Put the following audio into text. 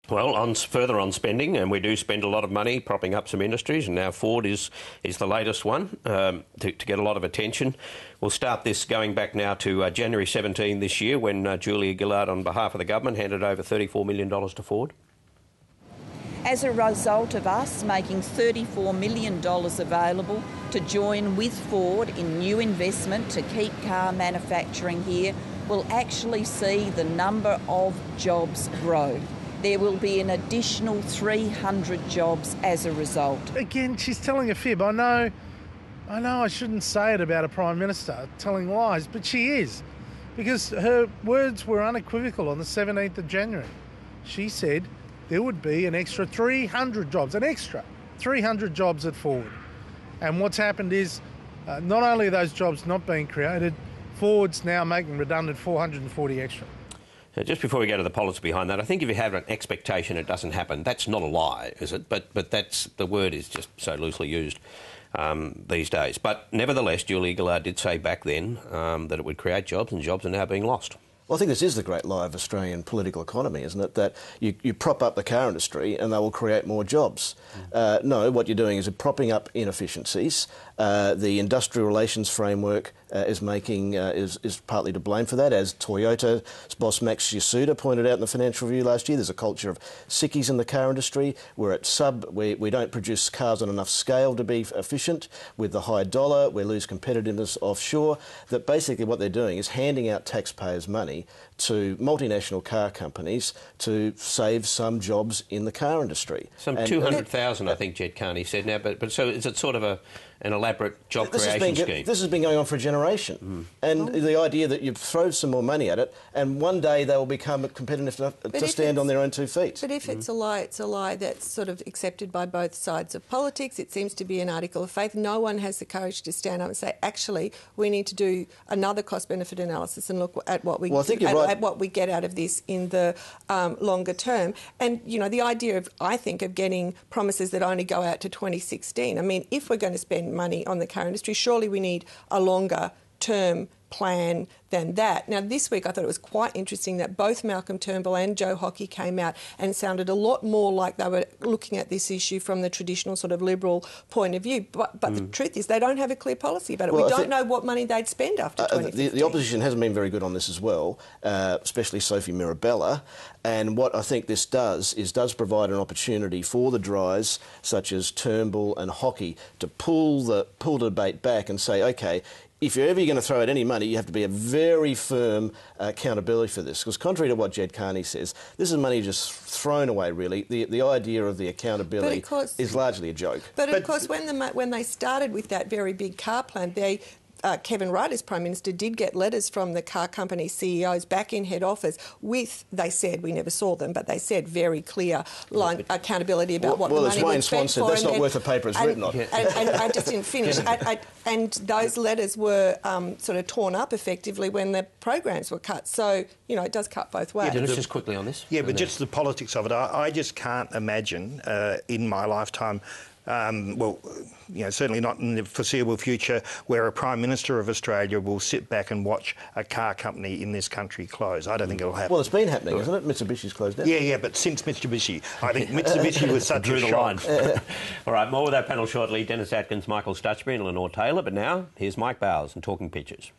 Well, further on spending, and we do spend a lot of money propping up some industries, and now Ford is the latest one to get a lot of attention. We'll start this going back now to January 17 this year, when Julia Gillard, on behalf of the government, handed over $34 million to Ford. As a result of us making $34 million available to join with Ford in new investment to keep car manufacturing here, we'll actually see the number of jobs grow. There will be an additional 300 jobs as a result. Again, she's telling a fib. I know I shouldn't say it about a Prime Minister telling lies, but she is. Because her words were unequivocal on the 17th of January. She said there would be an extra 300 jobs, at Ford. And what's happened is not only are those jobs not being created, Ford's now making redundant 440 extra. Just before we go to the policy behind that, I think if you have an expectation it doesn't happen, that's not a lie, is it? But the word is just so loosely used these days. But nevertheless, Julia Gillard did say back then that it would create jobs, and jobs are now being lost. Well, I think this is the great lie of Australian political economy, isn't it? That you prop up the car industry and they will create more jobs. No, what you're doing is propping up inefficiencies. The industrial relations framework is partly to blame for that, as Toyota's boss Max Yasuda pointed out in the Financial Review last year. There's a culture of sickies in the car industry. We don't produce cars on enough scale to be efficient. With the high dollar, we lose competitiveness offshore. That basically what they're doing is handing out taxpayers' money to multinational car companies to save some jobs in the car industry. Some 200,000, I think Jed Carney said now. But so is it sort of an elaborate job creation scheme? This has been going on for a generation. And the idea that you throw some more money at it and one day they will become competitive enough to stand on their own 2 feet. But if it's a lie that's sort of accepted by both sides of politics. It seems to be an article of faith. No one has the courage to stand up and say, actually, we need to do another cost-benefit analysis and look at what we at what we get out of this in the longer term. And, you know, the idea of, I think, of getting promises that only go out to 2016. I mean, if we're going to spend money on the car industry, surely we need a longer term plan than that. Now, this week I thought it was quite interesting that both Malcolm Turnbull and Joe Hockey came out and sounded a lot more like they were looking at this issue from the traditional sort of Liberal point of view. But the truth is they don't have a clear policy about it. Well, we don't know what money they'd spend after 2015. The opposition hasn't been very good on this as well, especially Sophie Mirabella. And what I think this does provide an opportunity for the dries, such as Turnbull and Hockey, to pull the debate back and say, OK, if you're ever going to throw out any money, you have to be a very firm accountability for this. Because contrary to what Jed Carney says, this is money just thrown away, really. The idea of the accountability is largely a joke. But of course, when they started with that very big car plan, Kevin Rudd, as Prime Minister, did get letters from the car company CEOs back in head office with, they said, we never saw them, but they said very clear accountability about what the money was spent for. Well, as Wayne Swan said, that's not worth the paper it's written on. And I just didn't finish. And those letters were sort of torn up effectively when the programs were cut. So, you know, it does cut both ways. Yeah, just quickly on this. Yeah, but just the politics of it. I just can't imagine in my lifetime well, you know, certainly not in the foreseeable future, where a Prime Minister of Australia will sit back and watch a car company in this country close. I don't think it'll happen. Well, it's been happening, isn't it? Mitsubishi's closed down. Yeah, but since Mitsubishi. I think Mitsubishi was such a shock. All right, more with our panel shortly. Dennis Atkins, Michael Stutchbury and Lenore Taylor. But now, here's Mike Bowers and Talking Pictures.